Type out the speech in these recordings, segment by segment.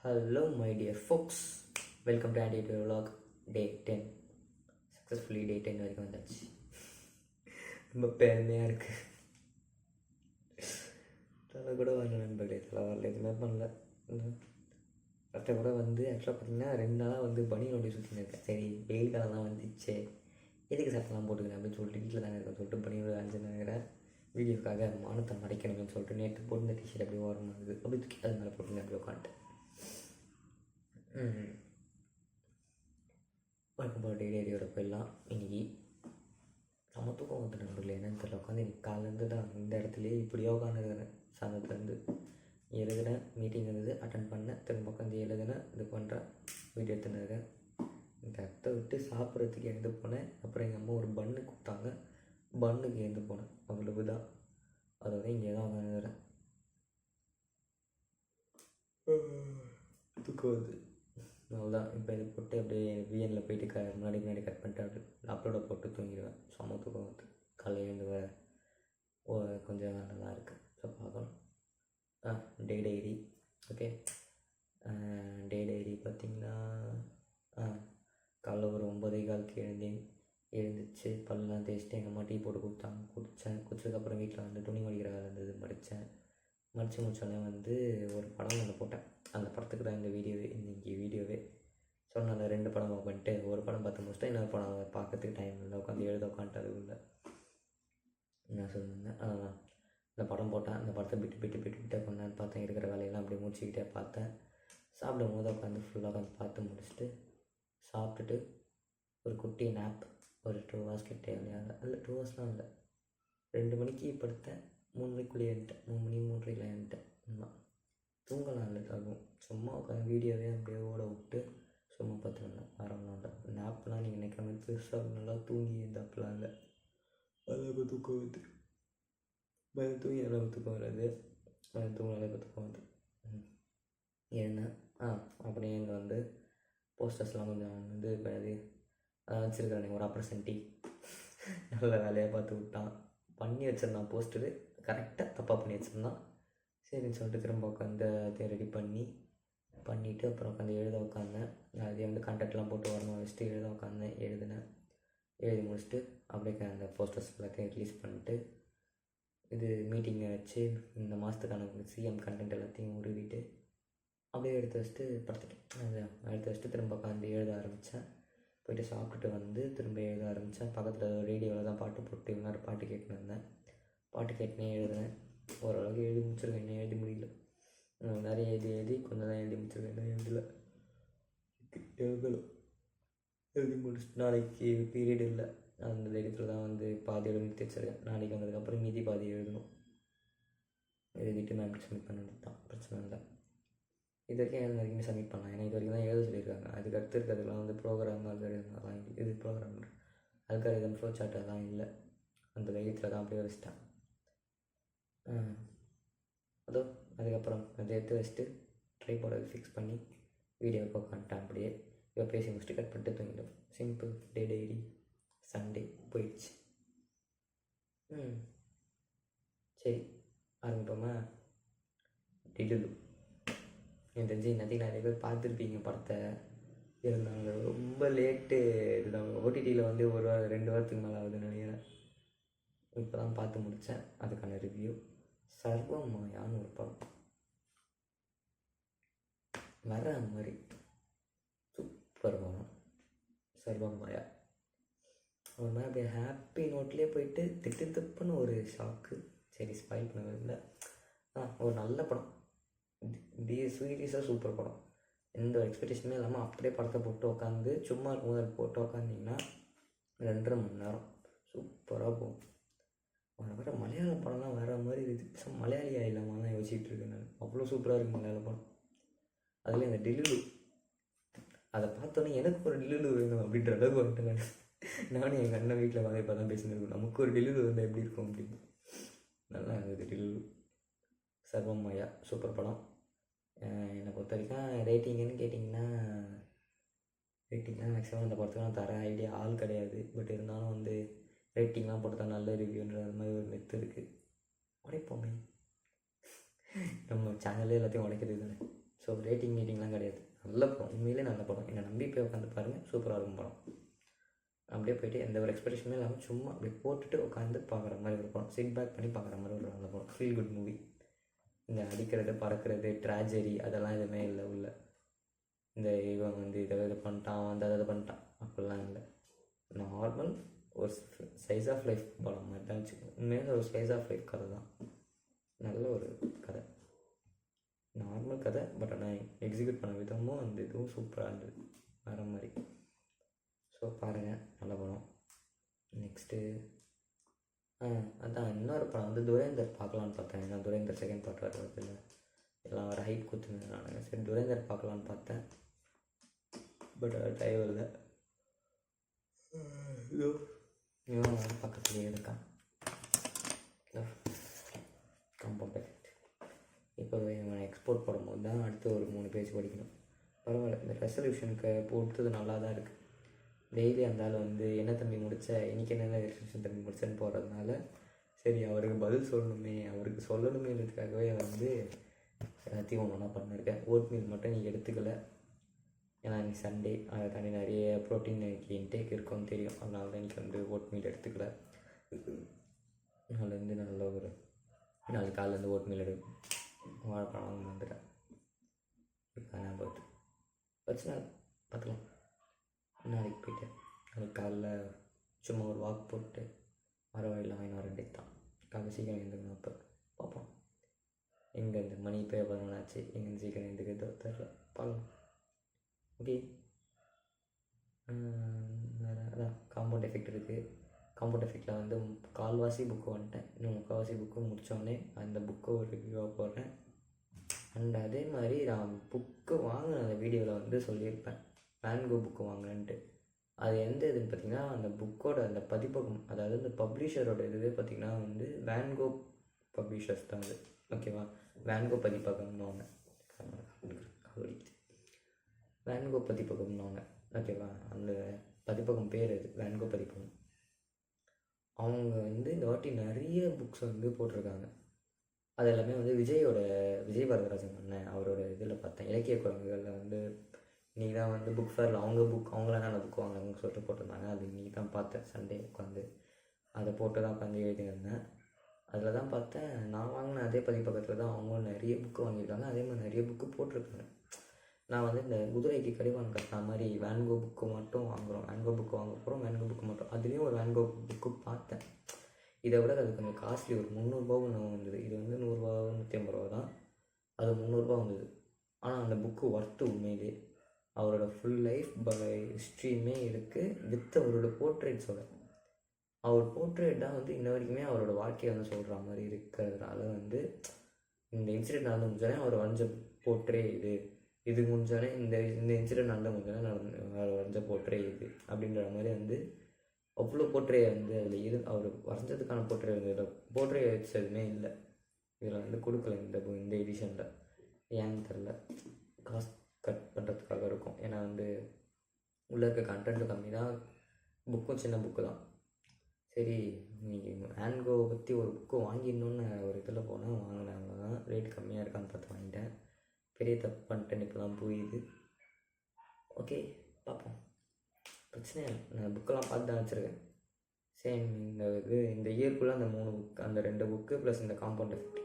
Hello, my dear folks. Welcome to Andy Vlog Day 10. Successfully Day 10 வரைக்கும் வந்தாச்சு. ரொம்ப பெருமையாக இருக்குது. தலை கூட வரல நண்பர்களே, தலை வரல, எதுவுமே பண்ணல. ஃபஸ்ட்டை கூட ஆக்சுவலாக பார்த்திங்கன்னா 2 நாளாக பனி நோண்டி சுற்றின்னு இருக்கேன். சரி, வெயில் காலம்லாம் வந்துச்சு, எதுக்கு சட்டெல்லாம் போட்டுக்கிறேன் அப்படின்னு சொல்லிட்டு வீட்டில் தானே இருக்கேன் சொல்லிட்டு பனியோட அஞ்சுனுங்கிறேன். வீடியோக்காக மானத்தை மறைக்கணும்னு சொல்லிட்டு நேற்று போட்டு இந்த டிஷர்ட் அப்படியே ஓரமாக இருக்குது, அப்படி தூக்கி அது மேலே போட்டுங்க அப்படியே உட்காந்துட்டேன். வழக்கம் போல் டெய்லியோட போயிடலாம். இன்றைக்கி நம்ம தூக்கம் வந்து நண்பர்கள் என்னன்னு தெரியல. உட்காந்து இன்றைக்கி காலேருந்து தான் இந்த இடத்துலையே இப்படியோ உட்காந்துருக்கிறேன். சாயந்தரத்துலேருந்து எழுதுனேன், மீட்டிங் இருந்தது, அட்டன் பண்ணேன், திரும்ப உட்காந்து எழுதுனேன், இது பண்ணுறேன், வீடியோ எடுத்துன்னு இந்த இடத்த விட்டு சாப்பிட்றதுக்கு எழுந்து போனேன். அப்புறம் எங்கள் அம்மா ஒரு பன்னு கொடுத்தாங்க, பன்னுக்கு எழுந்து போனேன், அவ்வளவு தான். அதோட இங்கே தான் உட்காந்துக்கிறேன். தூக்கம் வருது, அவ்வளோதான். இப்போ இது போட்டு அப்படியே விஎனில் போயிட்டு முன்னாடி கட் பண்ணிட்டு அப்படி அப்லோட போட்டு தூங்கிடுவேன். செம்ம தூக்கம் வந்து காலையில் எழுந்து கொஞ்சம் நல்லா இருக்குது. ஸோ பார்க்கலாம். டே டைரி. ஓகே, டே டைரி பார்த்திங்கன்னா காலைல ஒரு 9:15 எழுந்துச்சு, பல்லெலாம் தேய்ச்சிட்டு எங்கள் அம்மா டீ போட்டு கொடுத்தாங்க, குடிச்சதுக்கப்புறம் வீட்டில் துணி மடிக்கிற வேலை இருந்தது, மடித்து முடிச்சோடனே ஒரு படம் ஒன்று போட்டேன். அந்த படத்துக்கு தான் இன்றைக்கி வீடியோவே சொன்னால 2 படம் பண்ணிட்டு ஒரு படம் பார்த்து முடிச்சுட்டு இன்னொரு படம் பார்க்கறதுக்கு டைம் இல்லை, உட்காந்து எழுத உட்காந்துட்டு அதுக்குள்ள என்ன சொல்லியிருந்தேன். இந்த படம் போட்டேன். அந்த படத்தை விட்டு கொண்டாந்து பார்த்தேன். இருக்கிற வேலையெல்லாம் அப்படியே முடிச்சுக்கிட்டே பார்த்தேன். சாப்பிடும் போது உட்காந்து ஃபுல்லாக உட்காந்து பார்த்து முடிச்சுட்டு சாப்பிட்டுட்டு ஒரு குட்டி நேப் ஒரு 2 ஹவர்ஸ் கிட்டே இல்லை 2 ஹவர்ஸ்லாம் இல்லை, 2 மணிக்கு படுத்தேன், 3 மணிக்குள்ளேயே எழுந்துட்டேன். 3 மணி 3:30 எழுந்துட்டேன். ஆமாம், தூங்கலாம் இல்லை ஆகும். சும்மா உட்காந்து வீடியோவே அப்படியே ஓட விட்டு சும்மா பார்த்துருந்தேன். வரலாம் இல்லை நேப்லாம் நீங்கள் நினைக்கிற மாதிரி பெருசாக நல்லா தூங்கி இருந்தாப்பெலாம் இல்லை. அளவுக்கு தூக்கம் வருது, தூங்கி அளவுக்கு தூக்கம் வராது, தூங்கின அளவுக்கு தூக்கம் வருது. எழுந்தேன். அப்படியே இங்கே போஸ்டர்ஸ்லாம் கொஞ்சம் இப்போ வச்சுருக்கிறேன். ஒரு அப்ரசன்டி நல்ல வேலையாக பார்த்து விட்டான், பண்ணி வச்சுருந்தான். போஸ்டரு கரெக்டாக தப்பாக பண்ணி வச்சுருந்தான். சரின்னு சொல்லிட்டு திரும்ப உட்காந்து அதை ரெடி பண்ணிவிட்டு அப்புறம் உட்காந்து எழுத உட்காந்தேன். அதே கண்டெக்ட்லாம் போட்டு வரணும் வச்சுட்டு எழுத உட்காந்தேன். எழுதி முடிச்சுட்டு அப்படியே அந்த போஸ்டர்ஸ் எல்லாத்தையும் ரிலீஸ் பண்ணிட்டு இது மீட்டிங்கை வச்சு இந்த மாதத்துக்கான சிஎம் கண்டென்ட் எல்லாத்தையும் உருவிட்டு அப்படியே எடுத்து வச்சுட்டு படுத்துட்டேன். எடுத்து வச்சுட்டு திரும்ப உட்காந்து எழுத ஆரம்பித்தேன். போய்ட்டு சாப்பிட்டுட்டு திரும்ப எழுத ஆரம்பித்தேன். பக்கத்தில் ரேடியோவில் தான் பாட்டு போட்டு இவ்வளோ பாட்டு கேட்டுன்னு இருந்தேன். பாட்டு கேட்டுனே எழுதுனேன். ஓரளவுக்கு எழுதி முடிச்சிருக்கேன். இன்னும் எழுதி முடியல, நிறைய எழுதி கொஞ்சம் தான் எழுதி முடிச்சிருக்கேன். இன்னும் எழுதி முடிச்சுட்டு நாளைக்கு பீரியட் இல்லை, அந்த தைரியத்தில் தான் பாதி நிறுத்தி வச்சுருக்கேன். நாளைக்கு வந்ததுக்கப்புறம் மீதி பாதி எழுதணும். எழுதிட்டு மேம் சப்மிட் பண்ணிட்டு தான், பிரச்சனை இல்லை. இது வரைக்கும் எழுத வரைக்குமே சப்மிட் பண்ணலாம், ஏன்னா இது வரைக்கும் தான் எழுத சொல்லியிருக்காங்க. அதுக்கு அடுத்து இருக்கிறதுலாம் ப்ரோக்ராம் அல்காரிதம் இது ப்ரோக்ராம் அல்காரிதம் ஃப்ளோ சார்ட் அதெல்லாம் இல்லை. அந்த தைரியத்தில் தான் அப்படியே வச்சுட்டேன். அதுக்கப்புறம் அதை எடுத்து வச்சுட்டு ட்ரைபாடை ஃபிக்ஸ் பண்ணி வீடியோ உட்காந்துட்டேன். அப்படியே இப்போ பேசி முடிச்சுட்டு கட் பண்ணிட்டு தூங்கிட்டோம். சிம்பிள் டே டைரி. சண்டே போயிடுச்சு. சரி, ஆரம்பிப்போமா. டிலுலு. எனக்கு தெரிஞ்சு இன்னத்துக்கு நிறைய பேர் பார்த்துருப்பீங்க படத்தை. இருந்தாங்க ரொம்ப லேட்டு இதுதான். ஓடிடியில் ஒரு 2 வாரத்துக்கு மேலே ஆகுதுன்னு நினைக்கிறேன். இப்போ தான் பார்த்து முடித்தேன். அதுக்கான ரிவ்யூ. சர்வமாயான்னு ஒரு படம், வர மாதிரி சூப்பர் படம். சர்வமாயா ஒரு மாதிரி அப்படியே ஹாப்பி நோட்லேயே போயிட்டு திட்டுன்னு ஒரு ஷாக்கு. சரி, ஸ்பாயில் பண்ணதில்லை. ஒரு நல்ல படம். சீரியஸாக சூப்பர் படம். எந்த எக்ஸ்பெக்டேஷனுமே இல்லாமல் அப்படியே படத்தை போட்டு உட்காந்து சும்மா இருக்கும்போது அதை போட்டு உட்காந்திங்கன்னா 2.5 மணி நேரம் சூப்பராக போகும். வர மலையாள படம்லாம் வேறு மாதிரி இருக்குது. மலையாளி ஆகிடலாமா தான் யோசிச்சுட்டு இருக்கேன் நான். அவ்வளோ சூப்பராக இருக்குது மலையாள படம். அதில் இந்த டிலுலு, அதை பார்த்தோன்னே எனக்கு ஒரு டிலுலு வேணும் அப்படின்ற அளவுக்கு வந்துட்டு நானும் எங்கள் அண்ணன் வீட்டில் வந்து இப்போ தான் பேசினிருக்கோம். நமக்கு ஒரு டிலுலு வந்தால் எப்படி இருக்கும் அப்படின்னு. நல்லா இருந்தது டிலுலு. சர்வமாயா சூப்பர் படம். என்னை பொறுத்த வரைக்கும் ரேட்டிங்குன்னு கேட்டிங்கன்னா மேக்ஸிமம் அந்த படத்துக்கு நான் தர ஐடியா ஆள் கிடையாது. பட் இருந்தாலும் ரேட்டிங்லாம் போட்டு தான் நல்ல ரிவ்யூன்ற மாதிரி ஒரு மெத்து இருக்குது. உடைப்போமே, நம்ம சேனல்லே எல்லாத்தையும் உடைக்கிறது தானே. ஸோ ரேட்டிங்லாம் கிடையாது. நல்ல படம், உண்மையிலே நல்ல படம். என்னை நம்பி போய் உட்காந்து பாருங்கள், சூப்பராக இருக்கும் படம். அப்படியே போய்ட்டு எந்த ஒரு எக்ஸ்பெக்டேஷனுமே இல்லாமல் சும்மா அப்படியே போட்டுட்டு உட்காந்து பார்க்குற மாதிரி ஒரு படம், சிட் பேக் பண்ணி பார்க்குற மாதிரி ஒரு நல்ல படம், ஃபீல் குட் மூவி. இந்த அடிக்கிறது பறக்கிறது ட்ராஜடி அதெல்லாம் எதுவுமே இல்லை உள்ள. இந்த இவன் வந்து இதை பண்ணிட்டான், அவன் அதை பண்ணிட்டான் அப்படிலாம் இல்லை. நார்மல் ஒரு சைஸ் ஆஃப் லைஃப் படம் மாதிரி தான் வச்சுக்கோங்க. உண்மையாக ஒரு சைஸ் ஆஃப் லைஃப் கதை தான், நல்ல ஒரு கதை, நார்மல் கதை. பட் ஆனால் எக்ஸிக்யூட் பண்ண விதமும் அந்த இதுவும் சூப்பராக இருந்தது, வேறு மாதிரி. ஸோ பாருங்கள், நல்ல படம். நெக்ஸ்ட்டு அதான் இன்னொரு படம் வந்து துரேந்தர் பார்க்கலான்னு பார்த்தேன். ஏன்னா துரேந்தர் செகண்ட் பார்ட் வருது இல்லை, எல்லாம் வர ஹைட் கொடுத்துருந்தாங்க. சரி துரேந்தர் பார்க்கலான்னு பார்த்தேன், பட் டைம் இல்லை. இவன் பக்கத்துலேயே இருக்கான், காம்பவுண்ட் எஃபெக்ட். இப்போ இவன் எக்ஸ்போர்ட் போடும்போது தான் அடுத்து ஒரு 3 பேஜ் படிக்கணும். பரவாயில்ல, இந்த ரெசல்யூஷனுக்கு கொடுத்தது நல்லா தான் இருக்குது. டெய்லி அந்த ஆள் வந்து என்ன தம்பி முடித்த, இன்றைக்கி என்ன ரெசல்யூஷன் தம்பி முடிச்சேன்னு போகிறதுனால சரி அவருக்கு பதில் சொல்லணுமே, அவருக்கு சொல்லணுமேன்றதுக்காகவே வந்து எல்லாத்தையும் ஒன்று ஒன்றா பண்ணியிருக்கேன். ஓட் மீல் மட்டும் நீ எடுத்துக்கல, ஏன்னா நீ சண்டே அதை தாண்டி நிறைய ப்ரோட்டீன் இன்டேக் இருக்கும்னு தெரியும், அதனால தான் இன்றைக்கி வந்து ஓட் மீல் எடுத்துக்கல. நாளைலேருந்து நல்ல ஒரு நாளைக்கு காலிலேருந்து ஓட் மீல் எடுக்கும். வாழைப்பழம் வாங்க வந்துட்டேன், நான் பார்த்து பிரச்சனை பார்த்துக்கலாம். நாளைக்கு போய்ட்டு நாளைக்கு காலைல சும்மா ஒரு வாக் போட்டு வர வழியில் வாங்கினா 2 தான் காலைல சீக்கிரம் எழுந்துக்கணும். அப்போ பார்ப்போம் எங்கே இந்த மணி இப்போ 11 ஆச்சு, எங்கே சீக்கிரம் எழுந்துக்கிறதோ தெரில, பார்க்கலாம். ஓகே, வேறு அதான் காம்பவுண்ட் எஃபெக்ட் இருக்குது. காம்பவுண்ட் எஃபெக்டில் வந்து 1/4 புக்கு வந்துட்டேன், இன்னும் 3/4 புக்கு முடித்தோடனே அந்த புக்கை ஒரு ரிவ்யூவாக போடுறேன். அண்ட் அதே மாதிரி நான் புக்கு வாங்கின அந்த வீடியோவில் வந்து சொல்லியிருப்பேன் வேன்கோ புக்கு வாங்கினேன்ட்டு. அது எந்த இதுன்னு பார்த்திங்கன்னா, அந்த புக்கோட அந்த பதிப்பகம், அதாவது அந்த பப்ளிஷரோட இதுவே பார்த்திங்கன்னா வந்து வேன்கோ பப்ளிஷர்ஸ் தான் அது. ஓகேவா, வேன்கோ பதிப்பகம்னு ஒன்று, வேன்கோ பதிப்பகம்னு ஒன்று. ஓகேவா, அந்த பதிப்பகம் பேர் அது வேன்கோ பதிப்பகம். அவங்க வந்து இந்த வாட்டி நிறைய புக்ஸ் வந்து போட்டிருக்காங்க. அது எல்லாமே வந்து விஜய் வரதராஜன் அண்ணன் அவரோட இதில் பார்த்தேன், இலக்கிய குரங்குகளில் வந்து இன்றைக்கி தான் வந்து புக் ஃபேரில் அவங்களாம் நல்ல புக் வாங்கினாங்கன்னு சொல்லிட்டு போட்டிருந்தாங்க. அது இன்றைக்கி தான் பார்த்தேன், சண்டே உட்காந்து அதை போட்டு தான் உட்காந்து எழுதியிருந்தேன். அதில் தான் பார்த்தேன், நான் வாங்கின அதே பதிப்பகத்தில் தான் அவங்களும் நிறைய புக்கு வாங்கியிருக்காங்க, அதே மாதிரி நிறைய புக்கு போட்டிருக்காங்க. நான் வந்து இந்த குதிரைக்கு கடிவாளம் கட்டின மாதிரி வேன்கோ புக்கு மட்டும் வாங்குகிறோம், வேன்கோ புக்கு வாங்க போகிறோம், வேன்கோ புக்கு மட்டும். அதுலேயும் ஒரு வேன்கோ புக்கு பார்த்தேன், இதை விட அது கொஞ்சம் காஸ்ட்லி, ஒரு 300 வந்தது. இது வந்து 100 150 ரூபா தான், அது 300 வந்தது. ஆனால் அந்த புக்கு ஒர்த்து உண்மையிலே. அவரோட ஃபுல் லைஃப் ஹிஸ்ட்ரியுமே இருக்குது வித் அவரோட போர்ட்ரேட்ஸோட. அவர் போர்ட்ரேட் தான் வந்து இன்ன வரைக்குமே அவரோட வாழ்க்கையை வந்து சொல்கிற மாதிரி இருக்கிறதுனால வந்து இந்த இன்சிடென்ட் நடந்து முடிஞ்சாலே அவர் வரைஞ்ச போர்ட்ரே இது முடிஞ்சாலே இந்த இன்சிடென்ட் நடந்து முடிஞ்சாலே அவர் வரைஞ்ச போர்ட்ரே இது அப்படின்ற மாதிரி வந்து அவ்வளோ போர்ட்ரே வந்து அதில் அவர் வரைஞ்சதுக்கான போர்ட்ரே வந்து இதில் போர்ட்ரே வச்சதுமே இல்லை, இதில் வந்து கொடுக்கல இந்த எடிஷனில். ஏன்னு தெரில, காசு கட் பண்ணுறதுக்காக இருக்கும். ஏன்னா வந்து உள்ளே இருக்க கண்டென்ட்டும் கம்மி தான், புக்கும் சின்ன புக்கு தான். சரி நீங்கள் வேன்கோவை பற்றி ஒரு புக்கு வாங்கிடணுன்னு ஒரு இதில் போனால் வாங்கினாங்க தான், ரேட் கம்மியாக இருக்கான்னு பார்த்து வாங்கிட்டேன். பெரிய தப்பு பண்ணிட்டேன்னு இப்போ தான் புரியுது. ஓகே பார்ப்போம், பிரச்சனை இல்லை. நான் புக்கெல்லாம் பார்த்து தான் வச்சுருக்கேன். சேம் இந்த இயர்க்குள்ளே அந்த 3 புக், அந்த 2 புக்கு ப்ளஸ் இந்த காம்பவுண்ட் எஃபெக்ட்,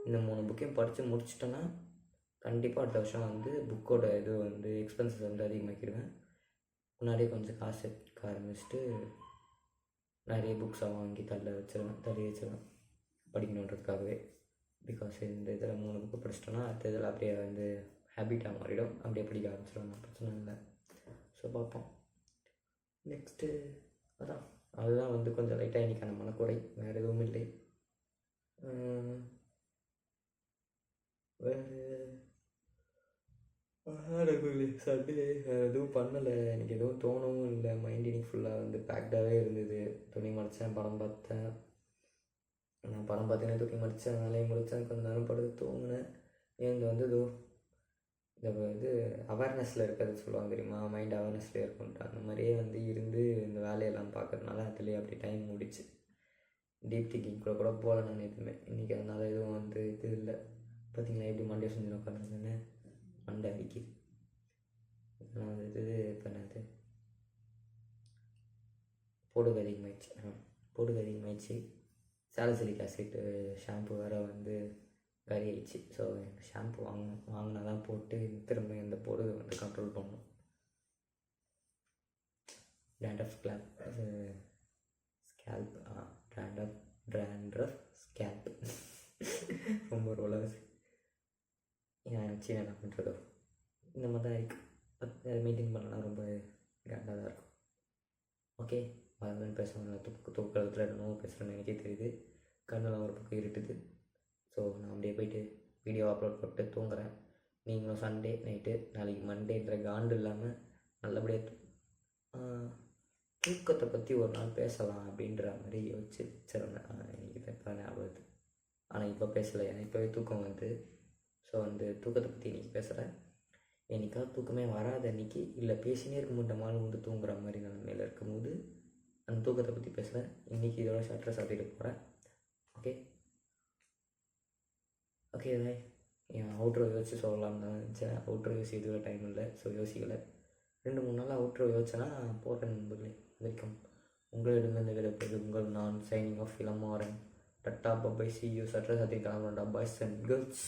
இந்த 3 புக்கையும் படித்து முடிச்சிட்டேன்னா கண்டிப்பாக அடுத்த வருஷம் வந்து புக்கோட இது வந்து எக்ஸ்பென்சஸ் வந்து அதிகமாக்கிடுவேன். முன்னாடியே கொஞ்சம் காசு எடுக்க ஆரம்பிச்சுட்டு நிறைய புக்ஸை வாங்கி தள்ளி வச்சிருவேன் படிக்கணுன்றதுக்காகவே. பிகாஸ் இந்த இதில் 3 புக்கு படிச்சிட்டோன்னா அடுத்த இதில் அப்படியே வந்து ஹேபிட்டாக மாறிடும், அப்படியே படிக்க ஆரம்பிச்சிடுவேன், பிரச்சனை இல்லை. ஸோ பார்ப்போம். நெக்ஸ்ட்டு அதுதான் வந்து கொஞ்சம் லைட்டாக இன்றைக்கான மனக்குறை, வேறு எதுவும் இல்லை. சண்டே வேறு எதுவும் பண்ணலை, எனக்கு எதுவும் தோணவும் இல்லை. மைண்ட் இன்னைக்கு ஃபுல்லாக வந்து பேக்டாகவே இருந்தது. துணி மடித்தேன், படம் பார்த்தேன். நான் படம் பார்த்தீங்கன்னா துணி மடித்தேன், வேலையை முடித்தேன், கொஞ்சம் நேரம் படுத்து தூங்கினேன். ஏன் வந்து இந்த அவேர்னஸில் இருக்கிறது சொல்லுவாங்க தெரியுமா, மைண்ட் அவேர்னஸில் இருக்குன்ட்டு, அந்த மாதிரியே வந்து இருந்து இந்த வேலையெல்லாம் பார்க்கறதுனால அதுலேயே அப்படி டைம் முடிச்சு. டீப் திங்கிங் கூட போகல நான் எதுவுமே இன்றைக்கி, அதனால் எதுவும் வந்து இது இல்லை. பார்த்தீங்களா எப்படி மண்டே செஞ்சு உட்காந்துருந்தேன்னு. மண்டை அடிக்குது. நான் இது இப்போ என்னது பொடுகு அதிகமாகிடுச்சு. சாலிசிலிக் ஆசிட் ஷாம்பு வேறு வந்து கறி ஆயிடுச்சு. ஸோ ஷாம்பு வாங்கினா தான் போட்டு திரும்ப இந்த பொடுகு வந்து கண்ட்ரோல் பண்ணணும். டேண்ட்ரஃப் ஸ்கேல்ப் ரொம்ப ரோலர்ஸ் ஏன் வச்சு என்ன பண்ணுறதோ இந்த மாதிரி தான் இருக்குது. அதை மெயின்டைன் பண்ணலாம் ரொம்ப கிராண்டாக தான் இருக்கும். ஓகே, வரலன்னு பேசுகிறேன். தூக்கத்தில் என்னமோ பேசுகிறேன்னு எனக்கே தெரியுது. கண்ணெல்லாம் ஒரு பக்கம் இருட்டுது. ஸோ நான் அப்படியே போயிட்டு வீடியோ அப்லோட் போட்டு தூங்குறேன். நீங்களும் சண்டே நைட்டு நாளைக்கு மண்டேன்ற காண்டு இல்லாமல் நல்லபடியாக தூக்கத்தை பற்றி ஒரு நாள் பேசலாம் அப்படின்ற மாதிரி யோசிச்சு வச்சிருந்தேன். எனக்கு இப்போ ஞாபகத்து. ஆனால் இப்போ பேசலை, ஏன்னா இப்போவே தூக்கம் வந்து. ஸோ அந்த தூக்கத்தை பற்றி இன்றைக்கி பேசுகிறேன். என்னைக்காவது தூக்கமே வராத அன்றைக்கி, இல்லை பேசினே இருக்க மாட்டோமாலும் வந்து தூங்குற மாதிரி நிலைமையில் இருக்கும்போது அந்த தூக்கத்தை பற்றி பேசுகிறேன். இன்றைக்கி இதோட ஷட்டரை சாத்திட்டு போகிறேன். ஓகே என் அவுட்ரோ யோசிச்சு சொல்லலாம்னு தான் நினச்சேன். அவுட்ரோ யோசிக்கிறதுக்கு டைம் இல்லை, ஸோ யோசிக்கலை. 2-3 நாளாக அவுட்ரோ யோசிச்சேன்னா போகிறேன் நண்பர்களே. வரைக்கும் உங்களிடமிருந்து விடைபெறுவது உங்கள் நான் signing off Ilamaran. Tata bye see you. சட்டரை சாத்தி கிளம்புறேன்டா பாய்ஸ் அண்ட் கேர்ள்ஸ்.